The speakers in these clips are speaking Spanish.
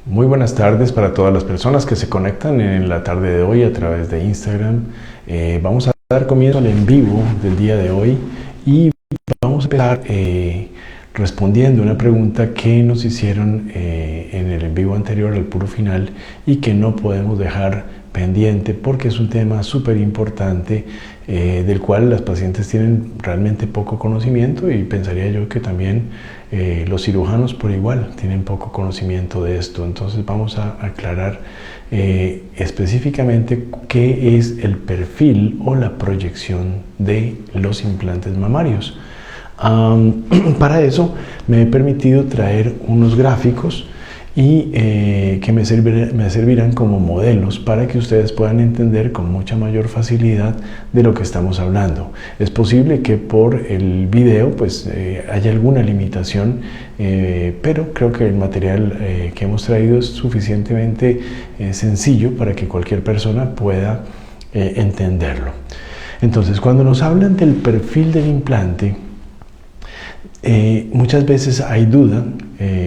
Muy buenas tardes para todas las personas que se conectan en la tarde de hoy a través de Instagram. Vamos a dar comienzo al en vivo del día de hoy y vamos a empezar respondiendo una pregunta que nos hicieron en el en vivo anterior al puro final y que no podemos dejar pendiente porque es un tema súper importante del cual las pacientes tienen realmente poco conocimiento y pensaría yo que también los cirujanos por igual tienen poco conocimiento de esto. Entonces vamos a aclarar específicamente qué es el perfil o la proyección de los implantes mamarios. Para eso me he permitido traer unos gráficos y que me servirán como modelos para que ustedes puedan entender con mucha mayor facilidad de lo que estamos hablando. Es posible que por el video pues haya alguna limitación, pero creo que el material que hemos traído es suficientemente sencillo para que cualquier persona pueda entenderlo. Entonces, cuando nos hablan del perfil del implante, muchas veces hay duda,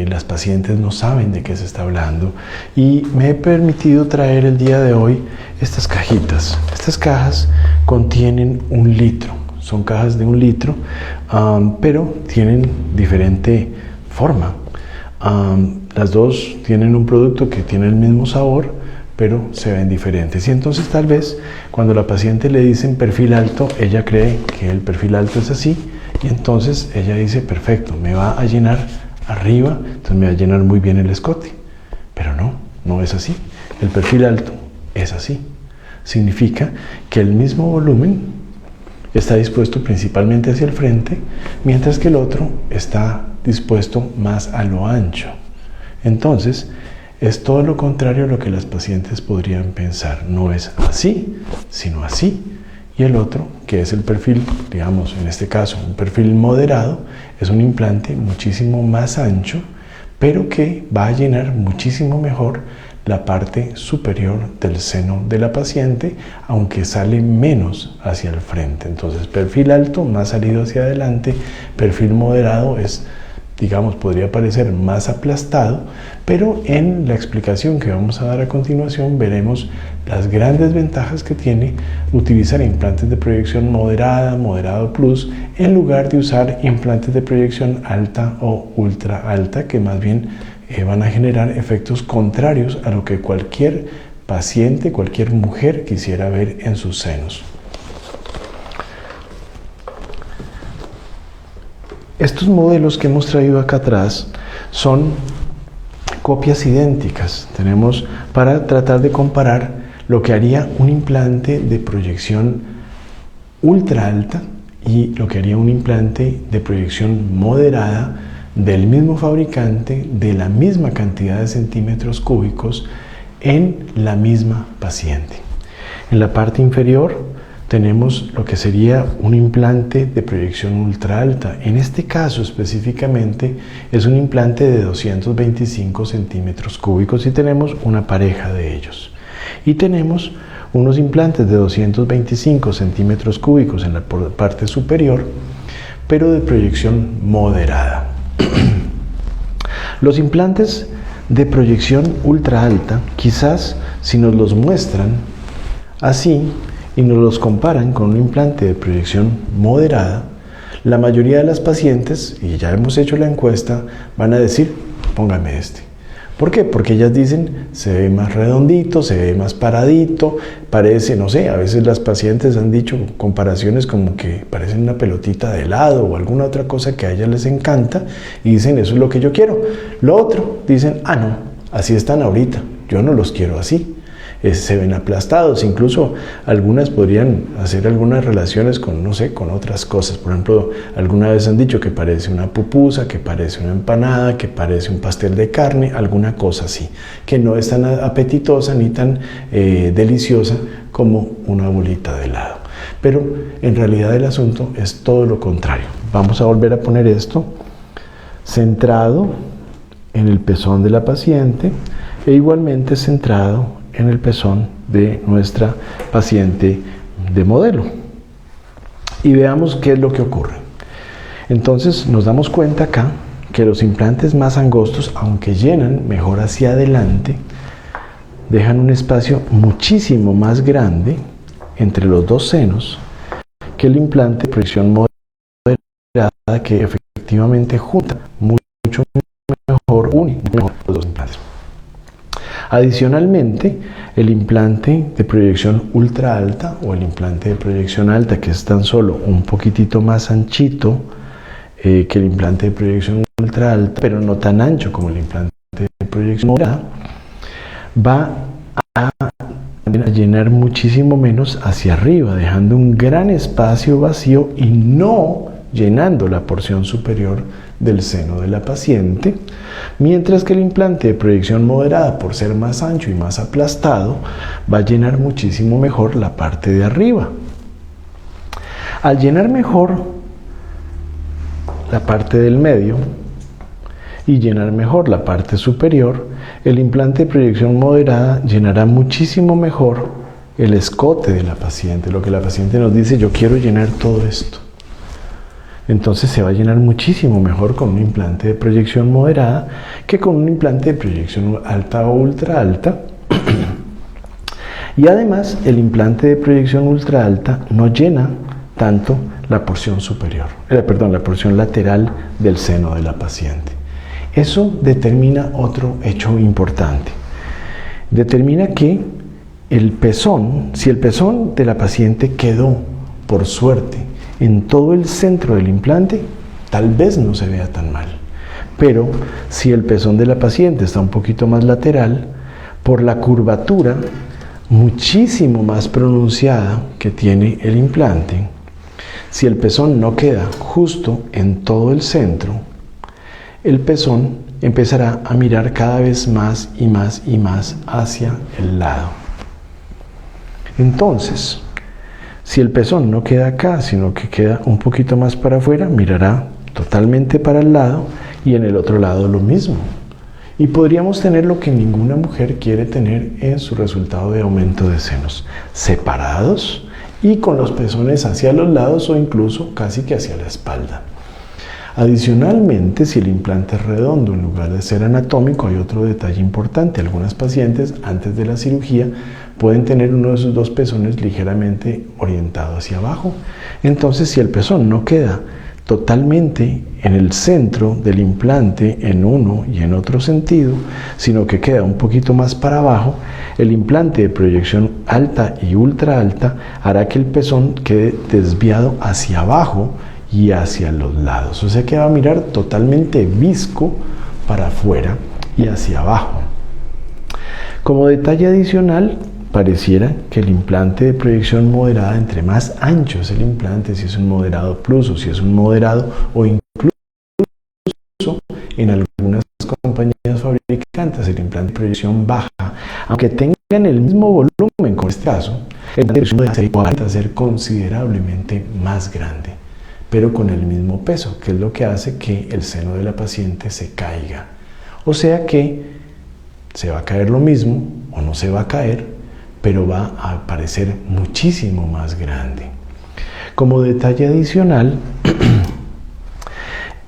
las pacientes no saben de qué se está hablando y me he permitido traer el día de hoy estas cajitas. Estas cajas contienen 1 litro, son cajas de 1 litro, pero tienen diferente forma. Las dos tienen un producto que tiene el mismo sabor, pero se ven diferentes. Y entonces tal vez cuando la paciente le dicen perfil alto, ella cree que el perfil alto es así y entonces ella dice, perfecto, me va a llenar arriba, entonces me va a llenar muy bien el escote. Pero no es así. El perfil alto es así. Significa que el mismo volumen está dispuesto principalmente hacia el frente, mientras que el otro está dispuesto más a lo ancho. Entonces, es todo lo contrario a lo que las pacientes podrían pensar. No es así, sino así. Y el otro, que es el perfil, digamos, en este caso, un perfil moderado, es un implante muchísimo más ancho, pero que va a llenar muchísimo mejor la parte superior del seno de la paciente, aunque sale menos hacia el frente. Entonces, perfil alto, más salido hacia adelante, perfil moderado es, digamos, podría parecer más aplastado, pero en la explicación que vamos a dar a continuación veremos las grandes ventajas que tiene utilizar implantes de proyección moderada, moderado plus, en lugar de usar implantes de proyección alta o ultra alta, que más bien van a generar efectos contrarios a lo que cualquier paciente, cualquier mujer quisiera ver en sus senos. Estos modelos que hemos traído acá atrás son copias idénticas. Tenemos para tratar de comparar lo que haría un implante de proyección ultra alta y lo que haría un implante de proyección moderada del mismo fabricante, de la misma cantidad de centímetros cúbicos en la misma paciente. En la parte inferior tenemos lo que sería un implante de proyección ultra alta. En este caso específicamente es un implante de 225 centímetros cúbicos y tenemos una pareja de ellos. Y tenemos unos implantes de 225 centímetros cúbicos en la parte superior, pero de proyección moderada. Los implantes de proyección ultra alta, quizás si nos los muestran así, y nos los comparan con un implante de proyección moderada, la mayoría de las pacientes, y ya hemos hecho la encuesta, van a decir, póngame este. ¿Por qué? Porque ellas dicen, se ve más redondito, se ve más paradito, parece, no sé, a veces las pacientes han dicho comparaciones como que parecen una pelotita de helado o alguna otra cosa que a ellas les encanta y dicen, eso es lo que yo quiero. Lo otro, dicen, no, así están ahorita, yo no los quiero así. Se ven aplastados, incluso algunas podrían hacer algunas relaciones con, no sé, con otras cosas. Por ejemplo, alguna vez han dicho que parece una pupusa, que parece una empanada, que parece un pastel de carne, alguna cosa así, que no es tan apetitosa ni tan deliciosa como una bolita de helado. Pero en realidad el asunto es todo lo contrario. Vamos a volver a poner esto centrado en el pezón de la paciente e igualmente centrado en el pezón de nuestra paciente de modelo. Y veamos qué es lo que ocurre. Entonces nos damos cuenta acá que los implantes más angostos, aunque llenan mejor hacia adelante, dejan un espacio muchísimo más grande entre los dos senos que el implante de proyección moderada, que efectivamente junta mucho mejor, une mejor los dos implantes. Adicionalmente, el implante de proyección ultra alta o el implante de proyección alta, que es tan solo un poquitito más anchito que el implante de proyección ultra alta, pero no tan ancho como el implante de proyección moderada, va a llenar muchísimo menos hacia arriba, dejando un gran espacio vacío y no llenando la porción superior del seno de la paciente, mientras que el implante de proyección moderada, por ser más ancho y más aplastado, va a llenar muchísimo mejor la parte de arriba. Al llenar mejor la parte del medio y llenar mejor la parte superior, el implante de proyección moderada llenará muchísimo mejor el escote de la paciente, lo que la paciente nos dice: yo quiero llenar todo esto. Entonces se va a llenar muchísimo mejor con un implante de proyección moderada que con un implante de proyección alta o ultra alta. Y además, el implante de proyección ultra alta no llena tanto la porción superior, la porción lateral del seno de la paciente. Eso determina otro hecho importante. Determina que el pezón, si el pezón de la paciente quedó, por suerte, en todo el centro del implante, tal vez no se vea tan mal. Pero si el pezón de la paciente está un poquito más lateral, por la curvatura muchísimo más pronunciada que tiene el implante, si el pezón no queda justo en todo el centro, el pezón empezará a mirar cada vez más y más y más hacia el lado. Entonces, si el pezón no queda acá, sino que queda un poquito más para afuera, mirará totalmente para el lado y en el otro lado lo mismo. Y podríamos tener lo que ninguna mujer quiere tener en su resultado de aumento de senos: separados y con los pezones hacia los lados o incluso casi que hacia la espalda. Adicionalmente, si el implante es redondo en lugar de ser anatómico, hay otro detalle importante. Algunas pacientes antes de la cirugía pueden tener uno de sus dos pezones ligeramente orientado hacia abajo. Entonces, si el pezón no queda totalmente en el centro del implante en uno y en otro sentido, sino que queda un poquito más para abajo, el implante de proyección alta y ultra alta hará que el pezón quede desviado hacia abajo y hacia los lados. O sea que va a mirar totalmente visco para afuera y hacia abajo. Como detalle adicional, pareciera que el implante de proyección moderada, entre más ancho es el implante, si es un moderado plus o si es un moderado, o incluso en algunas compañías fabricantes el implante de proyección baja, aunque tengan el mismo volumen con este caso, el implante de proyección moderada puede ser considerablemente más grande, pero con el mismo peso, que es lo que hace que el seno de la paciente se caiga. O sea que se va a caer lo mismo o no se va a caer, pero va a parecer muchísimo más grande. Como detalle adicional,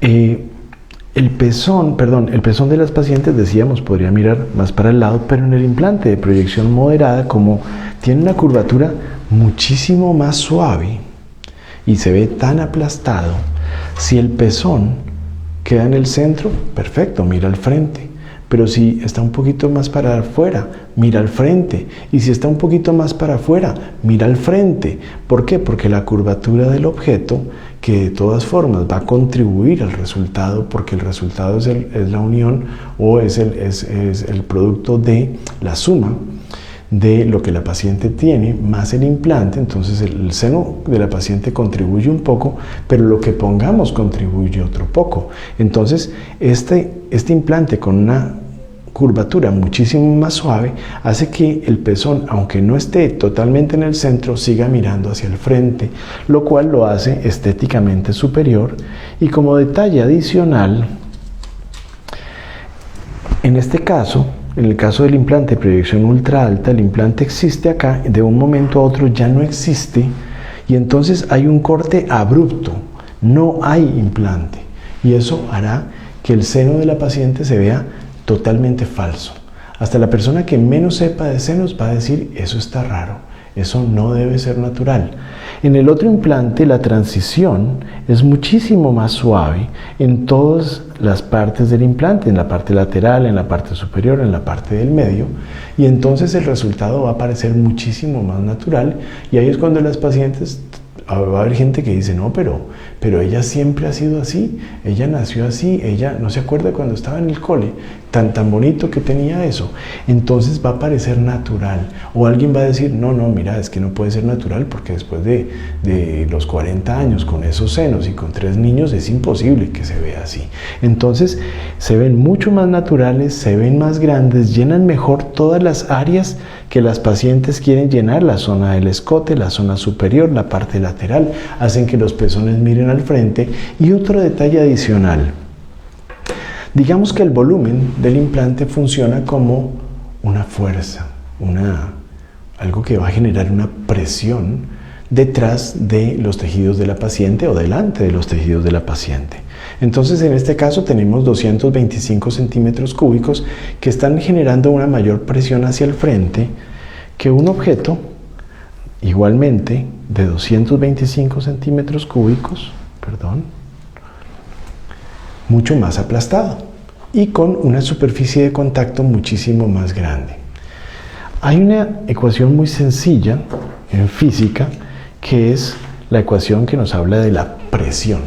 el pezón de las pacientes, decíamos, podría mirar más para el lado, pero en el implante de proyección moderada, como tiene una curvatura muchísimo más suave y se ve tan aplastado, si el pezón queda en el centro, perfecto, mira al frente. Pero si está un poquito más para afuera, mira al frente. Y si está un poquito más para afuera, mira al frente. ¿Por qué? Porque la curvatura del objeto, que de todas formas va a contribuir al resultado, porque el resultado es la unión o es el producto de la suma de lo que la paciente tiene más el implante. Entonces el seno de la paciente contribuye un poco, pero lo que pongamos contribuye otro poco. Entonces este implante con una curvatura muchísimo más suave hace que el pezón, aunque no esté totalmente en el centro, siga mirando hacia el frente, lo cual lo hace estéticamente superior. Y como detalle adicional, en este caso, en el caso del implante de proyección ultra alta, el implante existe acá, de un momento a otro ya no existe, y entonces hay un corte abrupto, no hay implante, y eso hará que el seno de la paciente se vea totalmente falso. Hasta la persona que menos sepa de senos va a decir, eso está raro, eso no debe ser natural. En el otro implante la transición es muchísimo más suave en todas las partes del implante, en la parte lateral, en la parte superior, en la parte del medio, y entonces el resultado va a parecer muchísimo más natural, y ahí es cuando las pacientes, va a haber gente que dice, no, pero ella siempre ha sido así, ella nació así, ella no se acuerda cuando estaba en el cole, tan bonito que tenía eso. Entonces va a parecer natural. O alguien va a decir, no, mira, es que no puede ser natural porque después de los 40 años con esos senos y con 3 niños es imposible que se vea así. Entonces se ven mucho más naturales, se ven más grandes, llenan mejor todas las áreas que las pacientes quieren llenar, la zona del escote, la zona superior, la parte lateral, hacen que los pezones miren al frente. Y otro detalle adicional, digamos que el volumen del implante funciona como una fuerza, algo que va a generar una presión detrás de los tejidos de la paciente o delante de los tejidos de la paciente. Entonces, en este caso tenemos 225 centímetros cúbicos que están generando una mayor presión hacia el frente que un objeto igualmente de 225 centímetros cúbicos, mucho más aplastado y con una superficie de contacto muchísimo más grande. Hay una ecuación muy sencilla en física que es la ecuación que nos habla de la presión.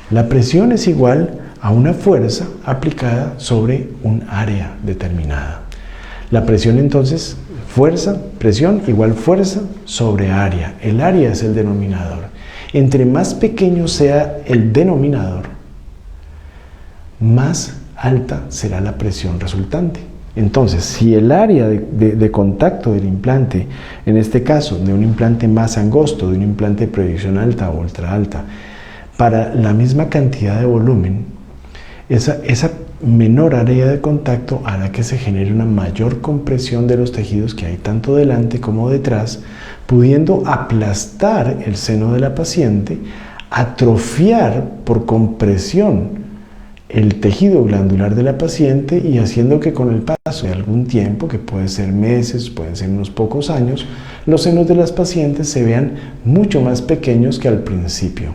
La presión es igual a una fuerza aplicada sobre un área determinada. La presión entonces, presión igual fuerza sobre área. El área es el denominador. Entre más pequeño sea el denominador, más alta será la presión resultante. Entonces, si el área de contacto del implante, en este caso de un implante más angosto, de un implante de proyección alta o ultra alta, para la misma cantidad de volumen, esa menor área de contacto hará que se genere una mayor compresión de los tejidos que hay tanto delante como detrás, pudiendo aplastar el seno de la paciente, atrofiar por compresión el tejido glandular de la paciente y haciendo que con el paso de algún tiempo, que puede ser meses, pueden ser unos pocos años, los senos de las pacientes se vean mucho más pequeños que al principio.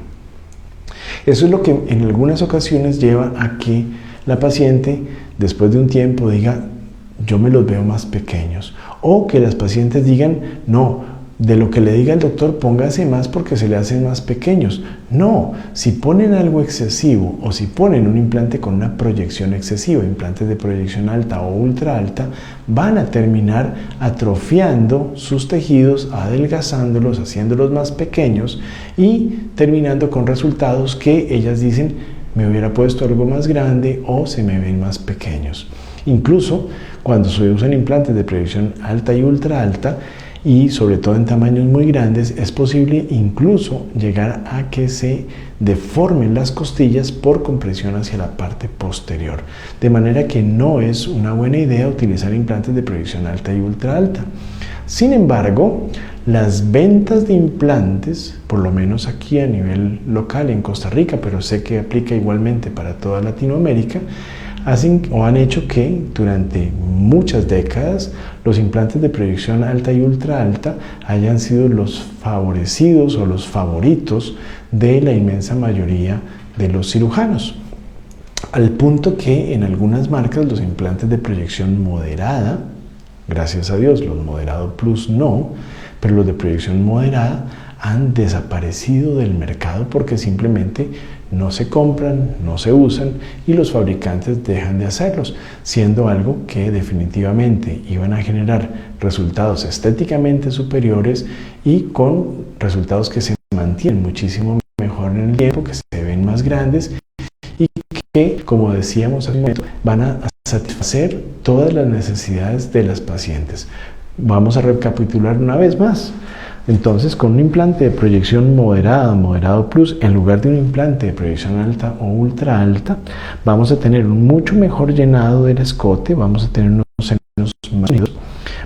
Eso es lo que en algunas ocasiones lleva a que la paciente después de un tiempo diga, yo me los veo más pequeños, o que las pacientes digan, no, de lo que le diga el doctor, póngase más porque se le hacen más pequeños. No, si ponen algo excesivo o si ponen un implante con una proyección excesiva, implantes de proyección alta o ultra alta, van a terminar atrofiando sus tejidos, adelgazándolos, haciéndolos más pequeños y terminando con resultados que ellas dicen, me hubiera puesto algo más grande o se me ven más pequeños. Incluso cuando se usan implantes de proyección alta y ultra alta, y sobre todo en tamaños muy grandes, es posible incluso llegar a que se deformen las costillas por compresión hacia la parte posterior. De manera que no es una buena idea utilizar implantes de proyección alta y ultra alta. Sin embargo, las ventas de implantes, por lo menos aquí a nivel local en Costa Rica, pero sé que aplica igualmente para toda Latinoamérica, hacen o han hecho que durante muchas décadas los implantes de proyección alta y ultra alta hayan sido los favorecidos o los favoritos de la inmensa mayoría de los cirujanos. Al punto que en algunas marcas los implantes de proyección moderada, gracias a Dios, los moderado plus no, pero los de proyección moderada han desaparecido del mercado porque simplemente no se compran, no se usan y los fabricantes dejan de hacerlos, siendo algo que definitivamente iban a generar resultados estéticamente superiores y con resultados que se mantienen muchísimo mejor en el tiempo, que se ven más grandes y que, como decíamos hace un momento, van a satisfacer todas las necesidades de las pacientes. Vamos a recapitular una vez más. Entonces, con un implante de proyección moderada, moderado plus, en lugar de un implante de proyección alta o ultra alta, vamos a tener un mucho mejor llenado del escote, vamos a tener unos senos más unidos,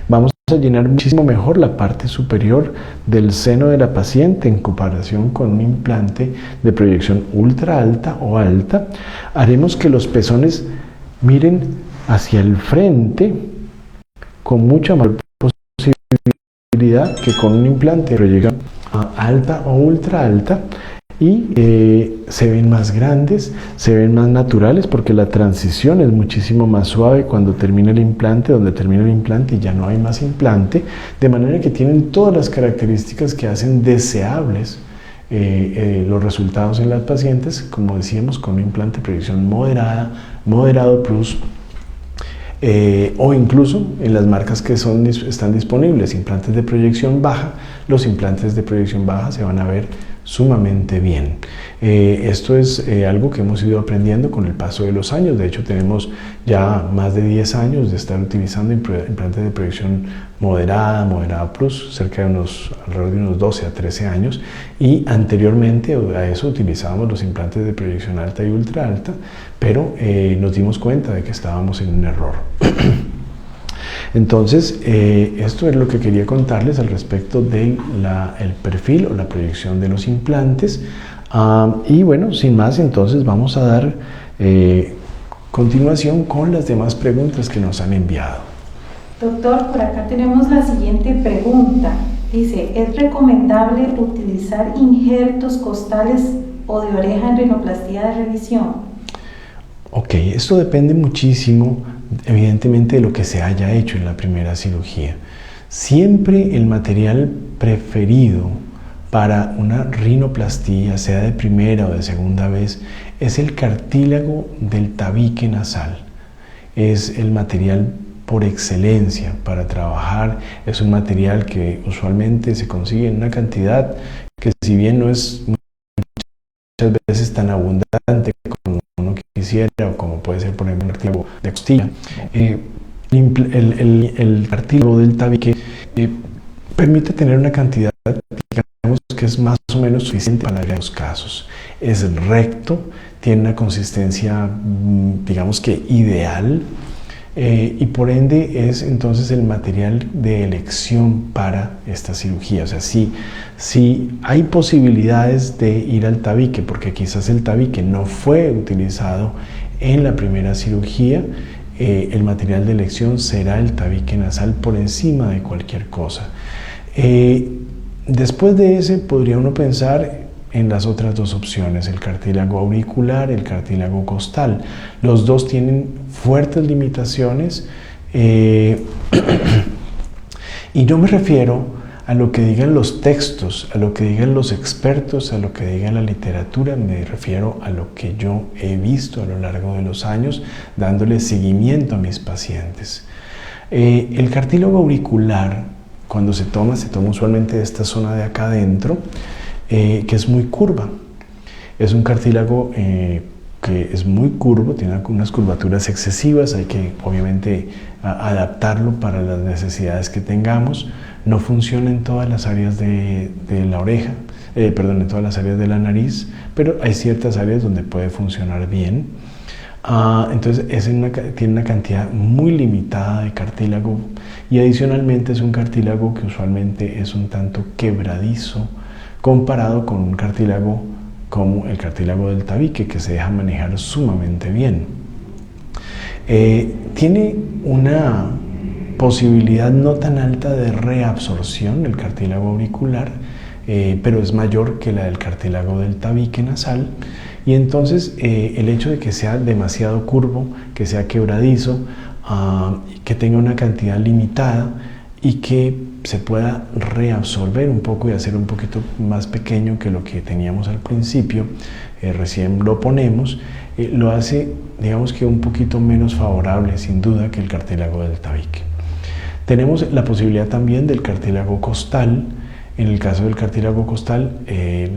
vamos a llenar muchísimo mejor la parte superior del seno de la paciente en comparación con un implante de proyección ultra alta o alta. Haremos que los pezones miren hacia el frente con mucha mayor posibilidad que con un implante de proyección alta o ultra alta, y se ven más grandes, se ven más naturales, porque la transición es muchísimo más suave cuando termina el implante, donde termina el implante y ya no hay más implante, de manera que tienen todas las características que hacen deseables los resultados en las pacientes, como decíamos, con un implante de proyección moderada, moderado plus, o incluso en las marcas que están disponibles, implantes de proyección baja. Los implantes de proyección baja se van a ver sumamente bien. Esto es algo que hemos ido aprendiendo con el paso de los años. De hecho, tenemos ya más de 10 años de estar utilizando implantes de proyección moderada, moderada plus, cerca de alrededor de unos 12 a 13 años, y anteriormente a eso utilizábamos los implantes de proyección alta y ultra alta, pero nos dimos cuenta de que estábamos en un error. Entonces, esto es lo que quería contarles al respecto del perfil o la proyección de los implantes. Y bueno, sin más, entonces vamos a dar continuación con las demás preguntas que nos han enviado. Doctor, por acá tenemos la siguiente pregunta. Dice, ¿es recomendable utilizar injertos costales o de oreja en rinoplastia de revisión? Ok, esto depende muchísimo, evidentemente, de lo que se haya hecho en la primera cirugía. Siempre el material preferido para una rinoplastia, sea de primera o de segunda vez, es el cartílago del tabique nasal. Es el material por excelencia para trabajar. Es un material que usualmente se consigue en una cantidad que, si bien no es muchas veces tan abundante como uno quisiera, o como puede ser, por ejemplo, un cartílago de costilla, el cartílago del tabique permite tener una cantidad, digamos, que es más o menos suficiente para la mayoría de los casos. Es recto, tiene una consistencia, digamos que ideal, y por ende es entonces el material de elección para esta cirugía. O sea, si hay posibilidades de ir al tabique, porque quizás el tabique no fue utilizado en la primera cirugía, el material de elección será el tabique nasal por encima de cualquier cosa. Después de ese, podría uno pensar en las otras dos opciones, el cartílago auricular, el cartílago costal. Los dos tienen fuertes limitaciones, y no me refiero a lo que digan los textos, a lo que digan los expertos, a lo que diga la literatura. Me refiero a lo que yo he visto a lo largo de los años, dándole seguimiento a mis pacientes. El cartílago auricular, cuando se toma usualmente de esta zona de acá adentro, que es muy curva. Es un cartílago que es muy curvo, tiene unas curvaturas excesivas. Hay que, obviamente, adaptarlo para las necesidades que tengamos. No funciona en todas las áreas de la oreja, en todas las áreas de la nariz, pero hay ciertas áreas donde puede funcionar bien. Entonces tiene una cantidad muy limitada de cartílago, y adicionalmente es un cartílago que usualmente es un tanto quebradizo comparado con un cartílago como el cartílago del tabique, que se deja manejar sumamente bien. Tiene una posibilidad no tan alta de reabsorción el cartílago auricular, pero es mayor que la del cartílago del tabique nasal, y entonces el hecho de que sea demasiado curvo, que sea quebradizo, que tenga una cantidad limitada y que se pueda reabsorber un poco y hacer un poquito más pequeño que lo que teníamos al principio, recién lo ponemos, lo hace, digamos, que un poquito menos favorable, sin duda, que el cartílago del tabique. Tenemos la posibilidad también del cartílago costal. En el caso del cartílago costal,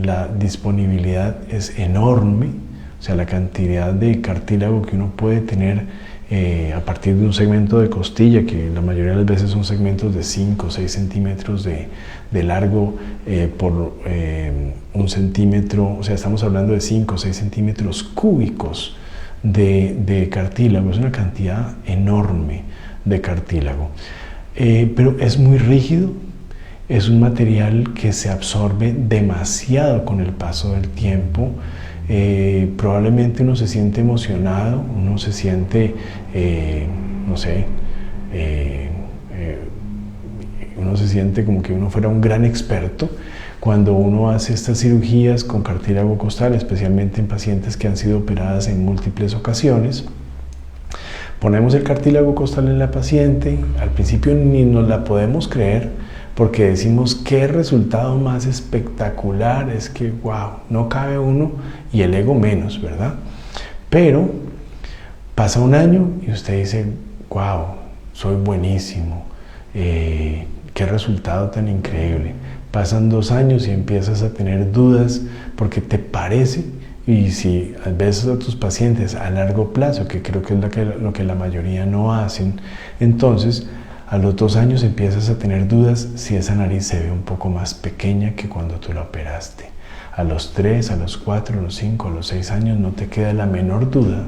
la disponibilidad es enorme. O sea, la cantidad de cartílago que uno puede tener a partir de un segmento de costilla, que la mayoría de las veces son segmentos de 5 o 6 centímetros de largo por 1 centímetro. O sea, estamos hablando de 5 o 6 centímetros cúbicos de cartílago. Es una cantidad enorme de cartílago. pero es muy rígido, es un material que se absorbe demasiado con el paso del tiempo. Probablemente uno se siente emocionado, uno se siente, no sé, uno se siente como que uno fuera un gran experto cuando uno hace estas cirugías con cartílago costal, especialmente en pacientes que han sido operadas en múltiples ocasiones. Ponemos el cartílago costal en la paciente, al principio ni nos la podemos creer porque decimos qué resultado más espectacular, es que wow, no cabe uno y el ego menos, ¿verdad? Pero pasa un año y usted dice, wow, soy buenísimo, qué resultado tan increíble. Pasan 2 años y empiezas a tener dudas porque te parece, y si a veces a tus pacientes a largo plazo, que creo que es lo que la mayoría no hacen, entonces a los 2 años empiezas a tener dudas si esa nariz se ve un poco más pequeña que cuando tú la operaste. A los 3, a los 4, a los 5, a los 6 años no te queda la menor duda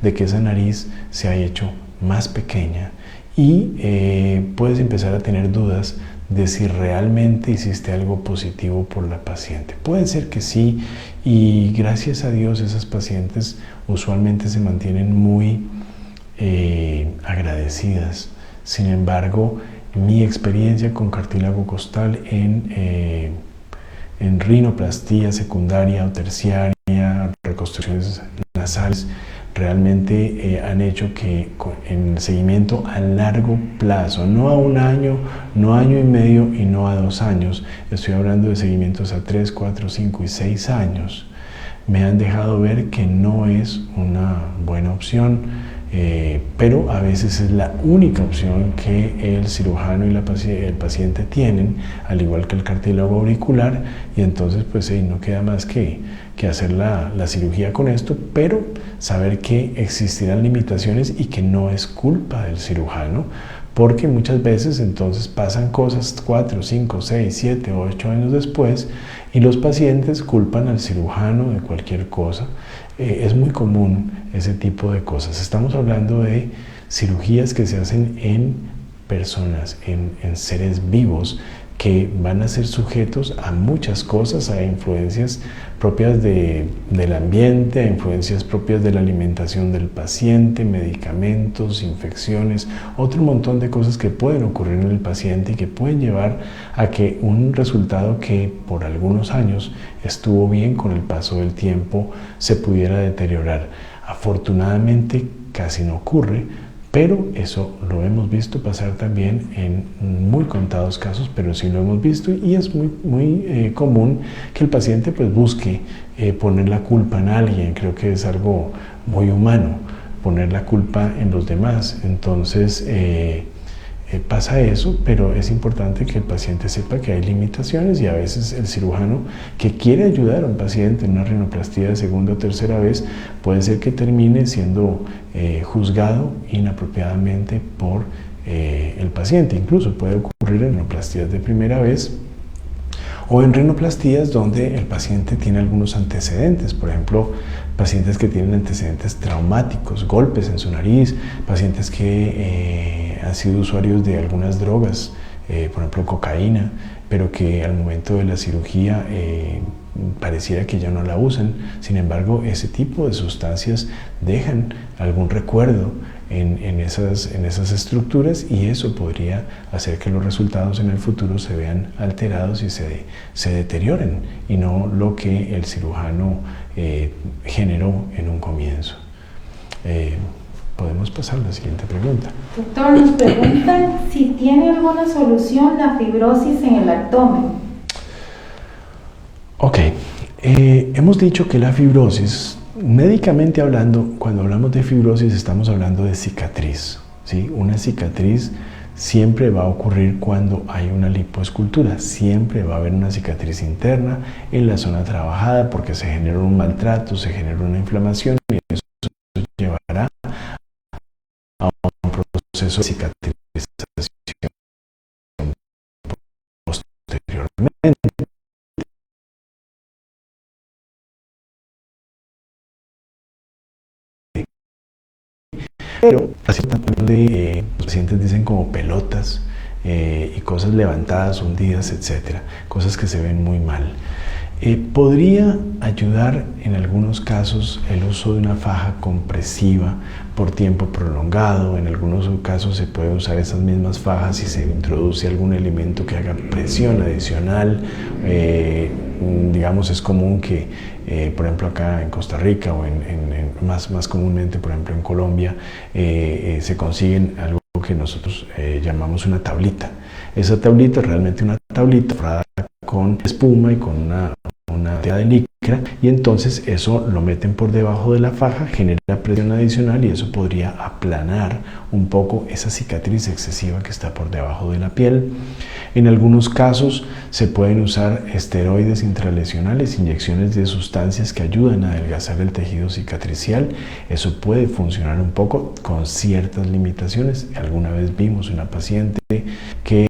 de que esa nariz se ha hecho más pequeña y puedes empezar a tener dudas de si realmente hiciste algo positivo por la paciente. Puede ser que sí, y gracias a Dios esas pacientes usualmente se mantienen muy agradecidas. Sin embargo, mi experiencia con cartílago costal en rinoplastia secundaria o terciaria, reconstrucciones nasales, realmente han hecho que en el seguimiento a largo plazo, no a 1 año, no a 1 año y medio y no a 2 años, estoy hablando de seguimientos a 3, 4, 5 y 6 años, me han dejado ver que no es una buena opción, pero a veces es la única opción que el cirujano y el paciente tienen, al igual que el cartílago auricular, y entonces pues no queda más que hacer la cirugía con esto, pero saber que existirán limitaciones y que no es culpa del cirujano, porque muchas veces entonces pasan cosas 4, 5, 6, 7, 8 años después y los pacientes culpan al cirujano de cualquier cosa. Es muy común ese tipo de cosas. Estamos hablando de cirugías que se hacen en personas, en seres vivos que van a ser sujetos a muchas cosas, a influencias propias del ambiente, a influencias propias de la alimentación del paciente, medicamentos, infecciones, otro montón de cosas que pueden ocurrir en el paciente y que pueden llevar a que un resultado que por algunos años estuvo bien, con el paso del tiempo se pudiera deteriorar. Afortunadamente casi no ocurre, pero eso lo hemos visto pasar también en muy contados casos, pero sí lo hemos visto, y es muy común que el paciente pues busque poner la culpa en alguien. Creo que es algo muy humano poner la culpa en los demás. Entonces pasa eso, pero es importante que el paciente sepa que hay limitaciones, y a veces el cirujano que quiere ayudar a un paciente en una rinoplastia de segunda o tercera vez puede ser que termine siendo juzgado inapropiadamente por el paciente. Incluso puede ocurrir en rinoplastías de primera vez o en rinoplastías donde el paciente tiene algunos antecedentes, por ejemplo, pacientes que tienen antecedentes traumáticos, golpes en su nariz, pacientes que han sido usuarios de algunas drogas, por ejemplo cocaína, pero que al momento de la cirugía pareciera que ya no la usan. Sin embargo, ese tipo de sustancias dejan algún recuerdo en esas estructuras, y eso podría hacer que los resultados en el futuro se vean alterados y se deterioren, y no lo que el cirujano generó en un comienzo. Podemos pasar a la siguiente pregunta. Doctor, nos preguntan si tiene alguna solución la fibrosis en el abdomen. Ok, hemos dicho que la fibrosis, médicamente hablando, cuando hablamos de fibrosis estamos hablando de cicatriz, ¿sí? Una cicatriz siempre va a ocurrir cuando hay una lipoescultura, siempre va a haber una cicatriz interna en la zona trabajada porque se generó un maltrato, se generó una inflamación, y eso llevará a un proceso de cicatrización posteriormente. Pero los pacientes dicen como pelotas y cosas levantadas, hundidas, etc. Cosas que se ven muy mal. Podría ayudar en algunos casos el uso de una faja compresiva por tiempo prolongado. En algunos casos se puede usar esas mismas fajas si se introduce algún elemento que haga presión adicional. Digamos, es común que, por ejemplo, acá en Costa Rica o más comúnmente, por ejemplo, en Colombia, se consiguen algo que nosotros llamamos una tablita. Esa tablita es realmente una tablita forrada con espuma y con una tela de licra, y entonces eso lo meten por debajo de la faja, genera presión adicional y eso podría aplanar un poco esa cicatriz excesiva que está por debajo de la piel. En algunos casos se pueden usar esteroides intralesionales, inyecciones de sustancias que ayudan a adelgazar el tejido cicatricial. Eso puede funcionar un poco con ciertas limitaciones. Alguna vez vimos una paciente que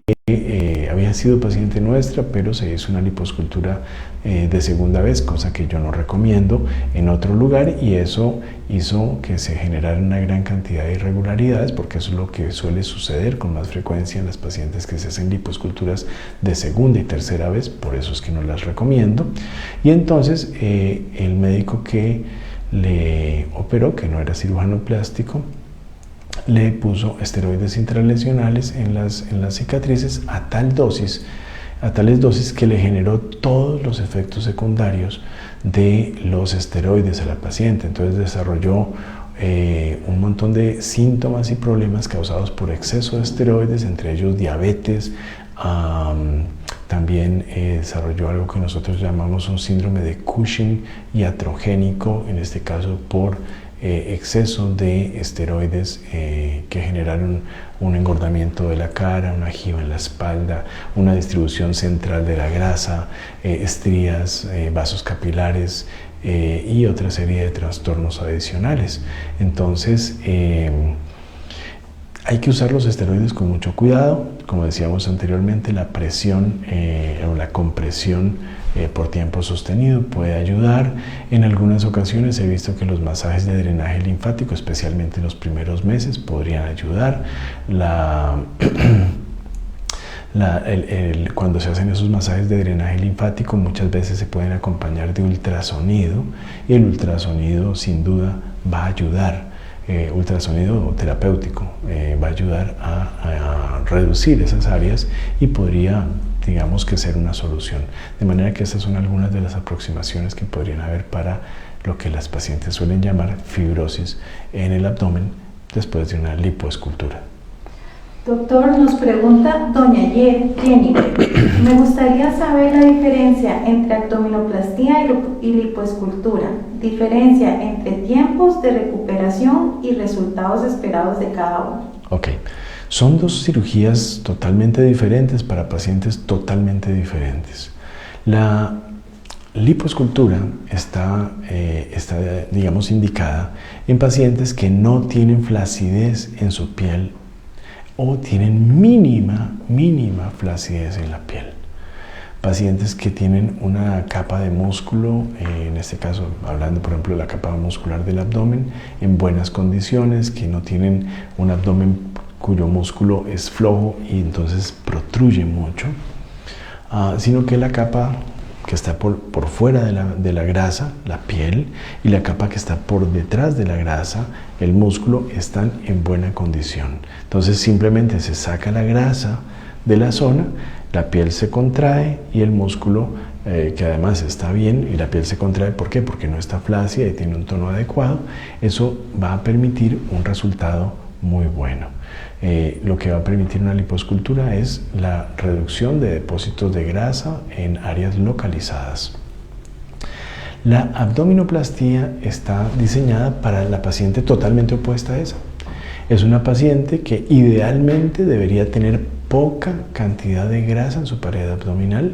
había sido paciente nuestra, pero se hizo una liposcultura de segunda vez, cosa que yo no recomiendo, en otro lugar, y eso hizo que se generara una gran cantidad de irregularidades, porque eso es lo que suele suceder con más frecuencia en las pacientes que se hacen liposculturas de segunda y tercera vez. Por eso es que no las recomiendo. Y entonces el médico que le operó, que no era cirujano plástico, le puso esteroides intralesionales en las cicatrices a tales dosis que le generó todos los efectos secundarios de los esteroides a la paciente. Entonces desarrolló un montón de síntomas y problemas causados por exceso de esteroides, entre ellos diabetes. También desarrolló algo que nosotros llamamos un síndrome de Cushing iatrogénico, en este caso por exceso de esteroides que generaron un engordamiento de la cara, una jiba en la espalda, una distribución central de la grasa, estrías, vasos capilares y otra serie de trastornos adicionales. Entonces, hay que usar los esteroides con mucho cuidado. Como decíamos anteriormente, la presión o la compresión por tiempo sostenido puede ayudar. En algunas ocasiones he visto que los masajes de drenaje linfático, especialmente en los primeros meses, podrían ayudar. Cuando se hacen esos masajes de drenaje linfático, muchas veces se pueden acompañar de ultrasonido, y el ultrasonido sin duda va a ayudar. Ultrasonido terapéutico va a ayudar a reducir esas áreas y podría, digamos, que ser una solución. De manera que estas son algunas de las aproximaciones que podrían haber para lo que las pacientes suelen llamar fibrosis en el abdomen después de una lipoescultura. Doctor, nos pregunta doña Jenny, me gustaría saber la diferencia entre abdominoplastía y lipoescultura, diferencia entre tiempos de recuperación y resultados esperados de cada uno. Ok, son dos cirugías totalmente diferentes para pacientes totalmente diferentes. La lipoescultura está, digamos, indicada en pacientes que no tienen flacidez en su piel o tienen mínima flacidez en la piel. Pacientes que tienen una capa de músculo, en este caso hablando por ejemplo de la capa muscular del abdomen, en buenas condiciones, que no tienen un abdomen cuyo músculo es flojo y entonces protruye mucho, sino que la capa que está por fuera de la grasa, la piel, y la capa que está por detrás de la grasa, el músculo, están en buena condición. Entonces simplemente se saca la grasa de la zona, la piel se contrae y el músculo, que además está bien, y la piel se contrae, ¿por qué? Porque no está flácida y tiene un tono adecuado. Eso va a permitir un resultado muy bueno. Lo que va a permitir una lipoescultura es la reducción de depósitos de grasa en áreas localizadas. La abdominoplastía está diseñada para la paciente totalmente opuesta a esa. Es una paciente que idealmente debería tener poca cantidad de grasa en su pared abdominal.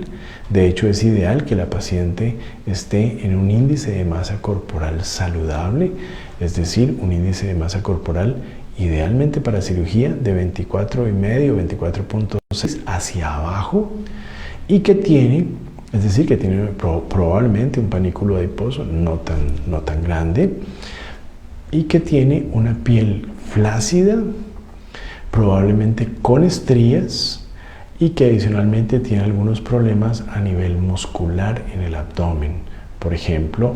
De hecho, es ideal que la paciente esté en un índice de masa corporal saludable, es decir, un índice de masa corporal idealmente para cirugía de 24,5 o 24,6 hacia abajo, y que tiene, es decir, que tiene probablemente un panículo adiposo no tan grande, y que tiene una piel flácida, probablemente con estrías, y que adicionalmente tiene algunos problemas a nivel muscular en el abdomen. Por ejemplo,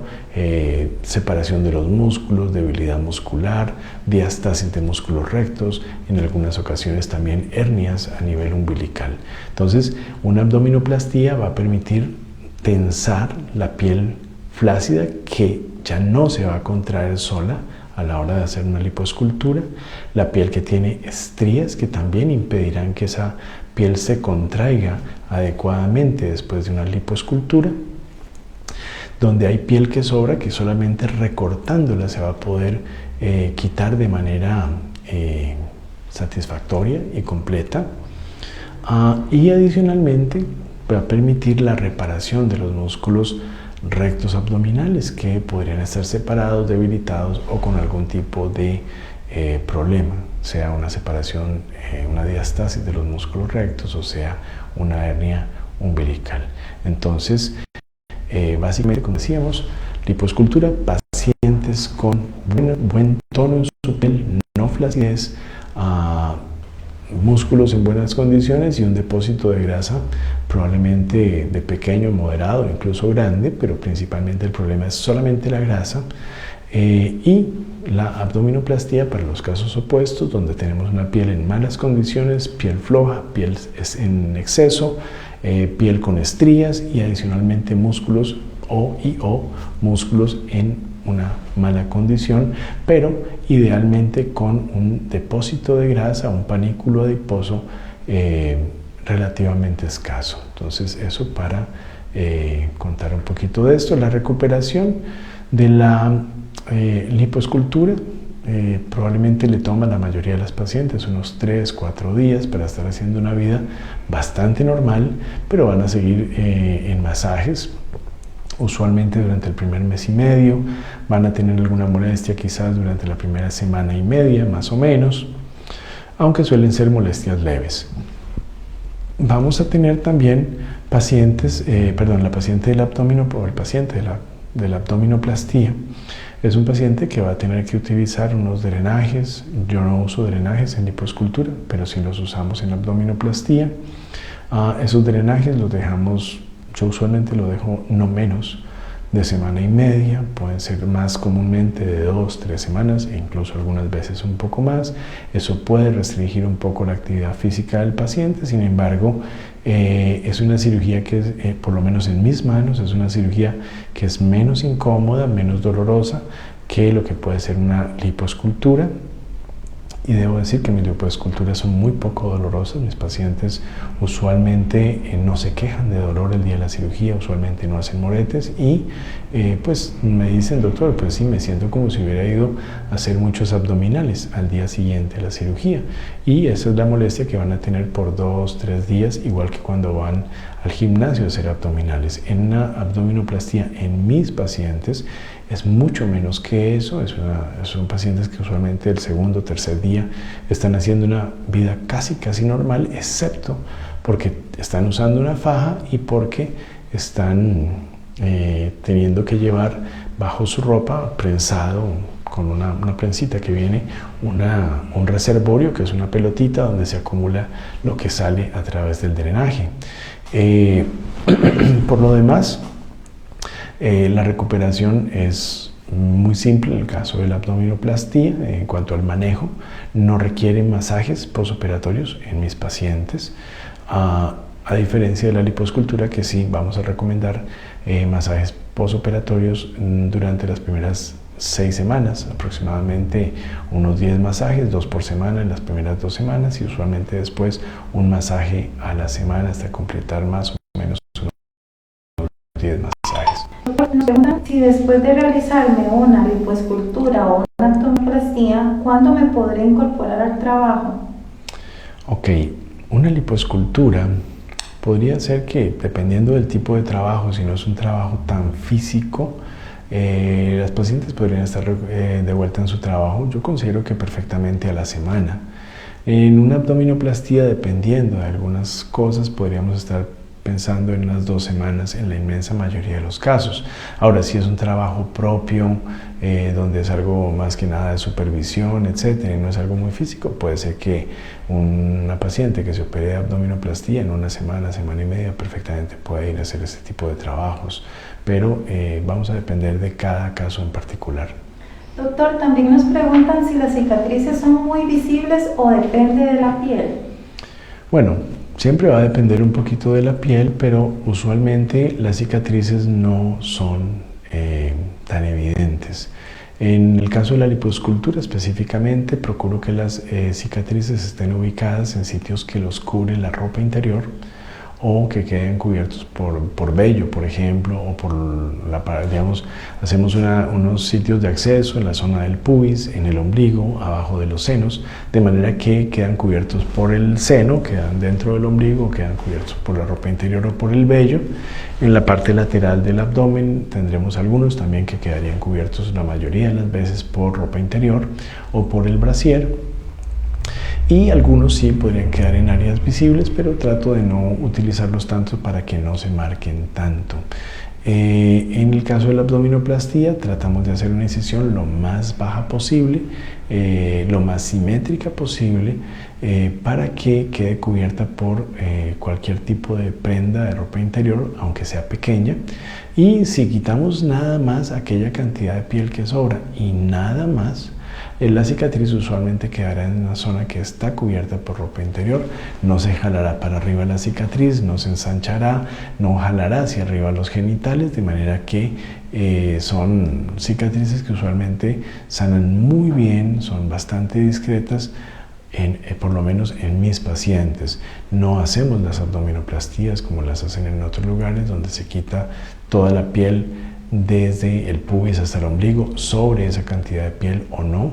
separación de los músculos, debilidad muscular, diástasis de músculos rectos, en algunas ocasiones también hernias a nivel umbilical. Entonces, una abdominoplastía va a permitir tensar la piel flácida que ya no se va a contraer sola a la hora de hacer una lipoescultura, la piel que tiene estrías que también impedirán que esa piel se contraiga adecuadamente después de una lipoescultura, donde hay piel que sobra, que solamente recortándola se va a poder quitar de manera satisfactoria y completa. Y adicionalmente va a permitir la reparación de los músculos rectos abdominales que podrían estar separados, debilitados o con algún tipo de problema, sea una separación, una diástasis de los músculos rectos o sea una hernia umbilical. Entonces, básicamente, como decíamos, lipoescultura, pacientes con buen tono en su piel, no flacidez, músculos en buenas condiciones y un depósito de grasa probablemente de pequeño, moderado, incluso grande, pero principalmente el problema es solamente la grasa, y la abdominoplastía para los casos opuestos, donde tenemos una piel en malas condiciones, piel floja, piel en exceso, piel con estrías y adicionalmente músculos o músculos en una mala condición, pero idealmente con un depósito de grasa, un panículo adiposo relativamente escaso. Entonces, eso para contar un poquito de esto. La recuperación de la lipoescultura probablemente le toma a la mayoría de las pacientes unos 3-4 días para estar haciendo una vida bastante normal, pero van a seguir en masajes usualmente durante el primer mes y medio, van a tener alguna molestia quizás durante la primera semana y media más o menos, aunque suelen ser molestias leves. Vamos a tener también pacientes, la paciente del abdomen o el paciente de la abdominoplastía es un paciente que va a tener que utilizar unos drenajes. Yo no uso drenajes en lipoescultura, pero sí los usamos en la abdominoplastía. Esos drenajes los dejamos, yo usualmente lo dejo no menos de semana y media, pueden ser más comúnmente de 2-3 semanas e incluso algunas veces un poco más. Eso puede restringir un poco la actividad física del paciente, sin embargo, es una cirugía que es, por lo menos en mis manos, es una cirugía que es menos incómoda, menos dolorosa que lo que puede ser una lipoescultura. Y debo decir que mis lipoesculturas son muy poco dolorosas. Mis pacientes usualmente no se quejan de dolor el día de la cirugía, usualmente no hacen moretes y pues me dicen: doctor, pues sí, me siento como si hubiera ido a hacer muchos abdominales al día siguiente de la cirugía. Y esa es la molestia que van a tener por 2-3 días, igual que cuando van al gimnasio a hacer abdominales. En una abdominoplastía en mis pacientes es mucho menos que eso. Son pacientes que usualmente el segundo o tercer día están haciendo una vida casi normal, excepto porque están usando una faja y porque están teniendo que llevar bajo su ropa prensado con una prensita que viene un reservorio, que es una pelotita donde se acumula lo que sale a través del drenaje. Por lo demás, la recuperación es muy simple en el caso de la abdominoplastía. En cuanto al manejo, no requiere masajes postoperatorios en mis pacientes, a diferencia de la lipoescultura, que sí vamos a recomendar masajes postoperatorios durante las primeras 6 semanas, aproximadamente unos 10 masajes, 2 por semana en las primeras 2 semanas y usualmente después un masaje a la semana hasta completar más o menos unos 10 masajes. Nos preguntan si después de realizarme una lipoescultura o una abdominoplastía, ¿cuándo me podré incorporar al trabajo? Ok, una lipoescultura podría ser que, dependiendo del tipo de trabajo, si no es un trabajo tan físico, las pacientes podrían estar de vuelta en su trabajo. Yo considero que perfectamente a la semana. En una abdominoplastía, dependiendo de algunas cosas, podríamos estar pensando en las 2 semanas en la inmensa mayoría de los casos. Ahora, si es un trabajo propio, donde es algo más que nada de supervisión, etcétera, y no es algo muy físico, puede ser que una paciente que se opere de abdominoplastía en una semana, semana y media, perfectamente puede ir a hacer ese tipo de trabajos, pero vamos a depender de cada caso en particular. Doctor, también nos preguntan si las cicatrices son muy visibles o depende de la piel. Bueno, siempre va a depender un poquito de la piel, pero usualmente las cicatrices no son tan evidentes. En el caso de la liposcultura específicamente, procuro que las cicatrices estén ubicadas en sitios que los cubre la ropa interior o que queden cubiertos por vello, por ejemplo, o por digamos, hacemos unos sitios de acceso en la zona del pubis, en el ombligo, abajo de los senos, de manera que quedan cubiertos por el seno, quedan dentro del ombligo, quedan cubiertos por la ropa interior o por el vello. En la parte lateral del abdomen tendremos algunos también que quedarían cubiertos la mayoría de las veces por ropa interior o por el brasier. Y algunos sí podrían quedar en áreas visibles, pero trato de no utilizarlos tanto para que no se marquen tanto. En el caso de la abdominoplastía, tratamos de hacer una incisión lo más baja posible, lo más simétrica posible, para que quede cubierta por cualquier tipo de prenda de ropa interior, aunque sea pequeña. Y si quitamos nada más aquella cantidad de piel que sobra y nada más, la cicatriz usualmente quedará en una zona que está cubierta por ropa interior, no se jalará para arriba la cicatriz, no se ensanchará, no jalará hacia arriba los genitales, de manera que son cicatrices que usualmente sanan muy bien, son bastante discretas, por lo menos en mis pacientes. No hacemos las abdominoplastías como las hacen en otros lugares, donde se quita toda la piel desde el pubis hasta el ombligo, sobre esa cantidad de piel o no,